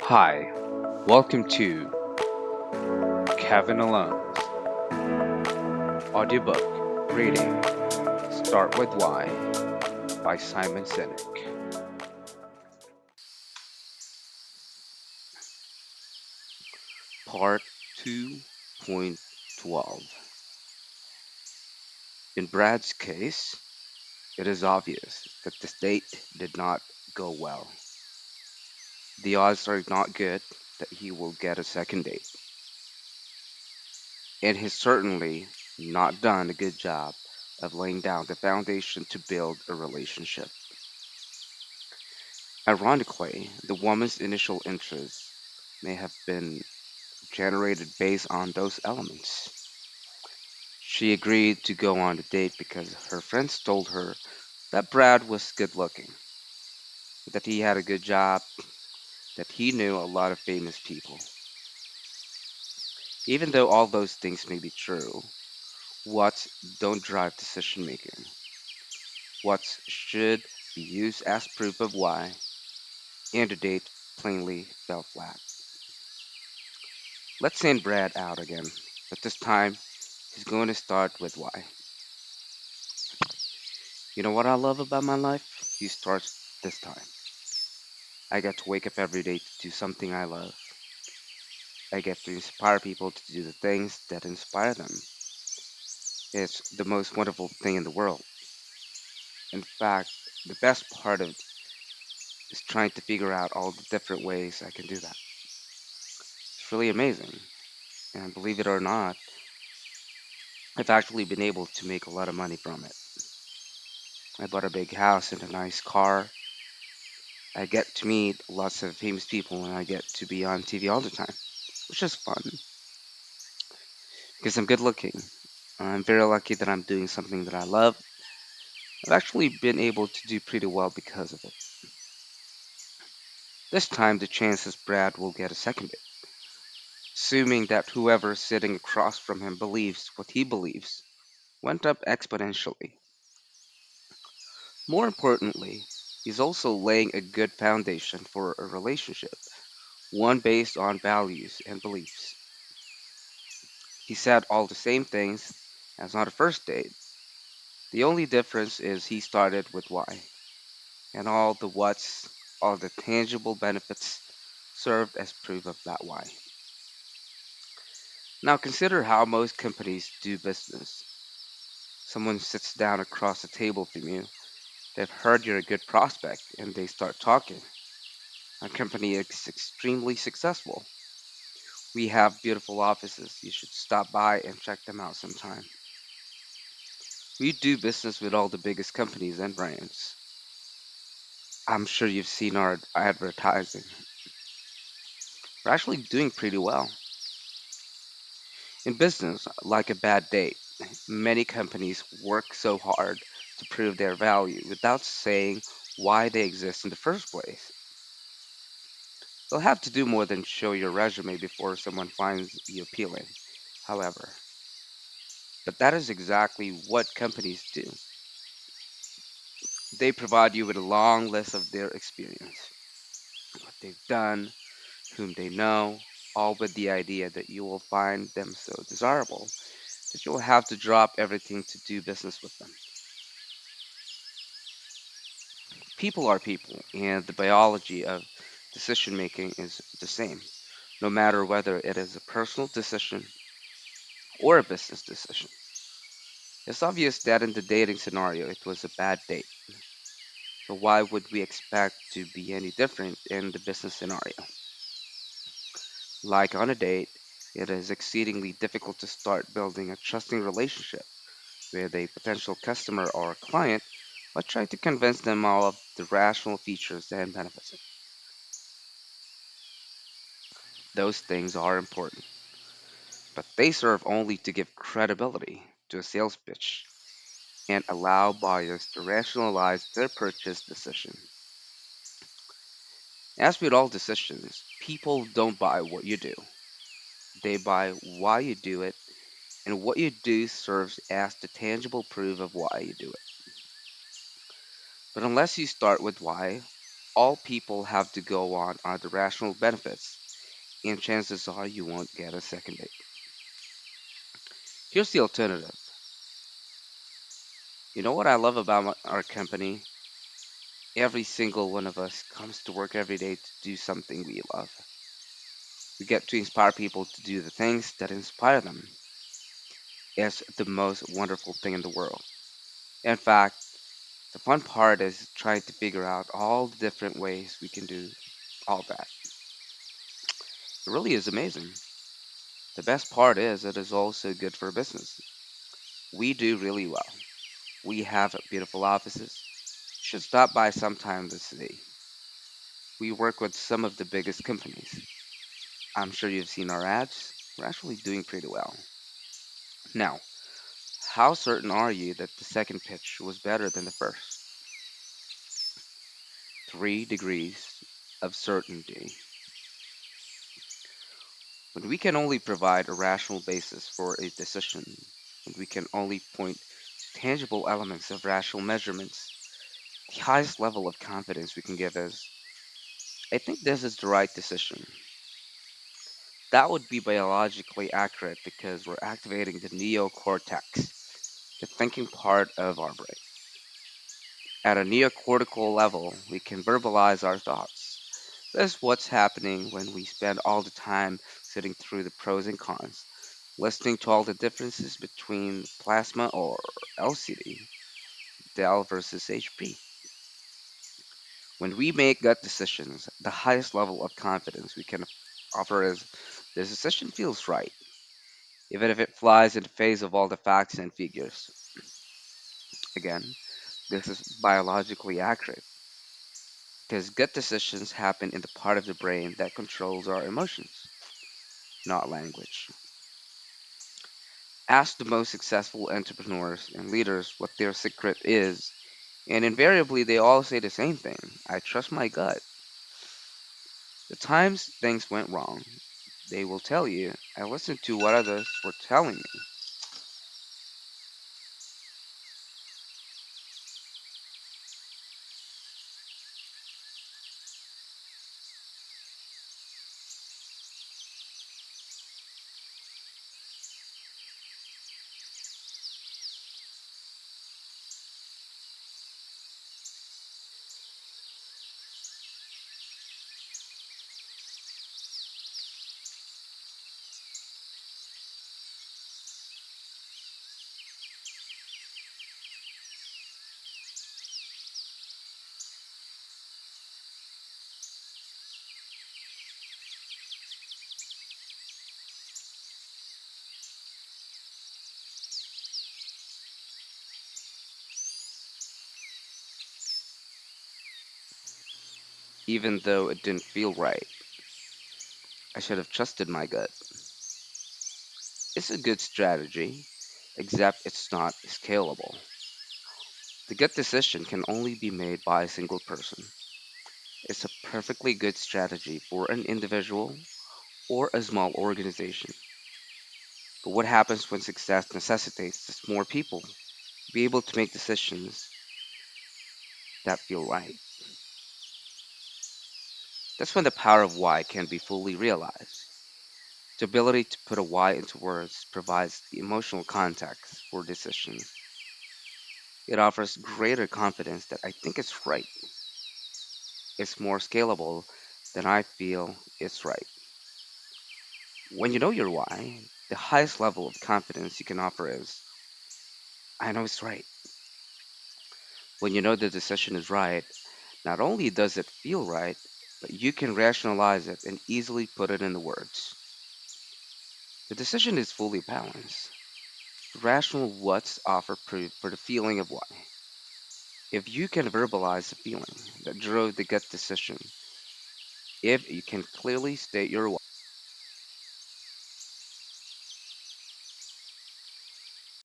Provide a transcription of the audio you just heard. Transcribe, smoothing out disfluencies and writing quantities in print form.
Hi, welcome to Kevin Alone's audiobook reading Start With Why by Simon Sinek. Part 2.12. In Brad's case, it is obvious that this date did not go well. The odds are not good that he will get a second date, and he's certainly not done a good job of laying down the foundation to build a relationship. Ironically, the woman's initial interest may have been generated based on those elements. She agreed to go on the date because her friends told her that Brad was good looking, that he had a good job, that he knew a lot of famous people. Even though all those things may be true, what don't drive decision making. What should be used as proof of why, and the date plainly fell flat. Let's send Brad out again, but this time he's going to start with why. You know what I love about my life? He starts this time. I get to wake up every day to do something I love. I get to inspire people to do the things that inspire them. It's the most wonderful thing in the world. In fact, the best part of it is trying to figure out all the different ways I can do that. It's really amazing. And believe it or not, I've actually been able to make a lot of money from it. I bought a big house and a nice car. I get to meet lots of famous people and I get to be on TV all the time, which is fun because I'm good looking. I'm very lucky that I'm doing something that I love. I've actually been able to do pretty well because of it. This time, the chances Brad will get a second date, assuming that whoever is sitting across from him believes what he believes, went up exponentially. More importantly, he's also laying a good foundation for a relationship, one based on values and beliefs. He said all the same things as on a first date. The only difference is he started with why, and all the what's, all the tangible benefits served as proof of that why. Now consider how most companies do business. Someone sits down across the table from you, they've heard you're a good prospect, and they start talking. Our company is extremely successful. We have beautiful offices. You should stop by and check them out sometime. We do business with all the biggest companies and brands. I'm sure you've seen our advertising. We're actually doing pretty well. In business, like a bad date, many companies work so hard to prove their value without saying why they exist in the first place. They'll have to do more than show your resume before someone finds you appealing, however. But that is exactly what companies do. They provide you with a long list of their experience, what they've done, whom they know, all with the idea that you will find them so desirable that you will have to drop everything to do business with them. People are people, and the biology of decision making is the same, no matter whether it is a personal decision or a business decision. It's obvious that in the dating scenario, it was a bad date. So why would we expect to be any different in the business scenario? Like on a date, it is exceedingly difficult to start building a trusting relationship with a potential customer or client by trying to convince them all of the rational features and benefits. Those things are important, but they serve only to give credibility to a sales pitch and allow buyers to rationalize their purchase decision. As with all decisions, people don't buy what you do, they buy why you do it, and what you do serves as the tangible proof of why you do it. But unless you start with why, All people have to go on are the rational benefits, and chances are you won't get a second date. Here's the alternative. You know what I love about our company? Every single one of us comes to work every day to do something we love. We get to inspire people to do the things that inspire them. It's the most wonderful thing in the world. In fact, the fun part is trying to figure out all the different ways we can do all that. It really is amazing. The best part is it is also good for business. We do really well. We have beautiful offices. You should stop by sometime to see. We work with some of the biggest companies. I'm sure you've seen our ads. We're actually doing pretty well. Now, how certain are you that the second pitch was better than the first? 3 degrees of certainty. When we can only provide a rational basis for a decision, when we can only point to tangible elements of rational measurements, the highest level of confidence we can give is, I think this is the right decision. That would be biologically accurate because we're activating the neocortex, the thinking part of our brain. At a neocortical level, we can verbalize our thoughts. That's what's happening when we spend all the time sitting through the pros and cons, listening to all the differences between plasma or LCD, Dell versus HP. When we make gut decisions, the highest level of confidence we can offer is the decision feels right, even if it flies in the face of all the facts and figures. Again, this is biologically accurate because gut decisions happen in the part of the brain that controls our emotions, not language. Ask the most successful entrepreneurs and leaders what their secret is, and invariably they all say the same thing: I trust my gut. The times things went wrong, they will tell you, I listened to what others were telling me. Even though it didn't feel right, I should have trusted my gut. It's a good strategy, except it's not scalable. The gut decision can only be made by a single person. It's a perfectly good strategy for an individual or a small organization. But what happens when success necessitates that more people be able to make decisions that feel right? That's when the power of why can be fully realized. The ability to put a why into words provides the emotional context for decisions. It offers greater confidence that I think it's right. It's more scalable than I feel it's right. When you know your why, the highest level of confidence you can offer is, I know it's right. When you know the decision is right, not only does it feel right, but you can rationalize it and easily put it into words. The decision is fully balanced. The rational what's offer proof for the feeling of why. If you can verbalize the feeling that drove the gut decision, if you can clearly state your why,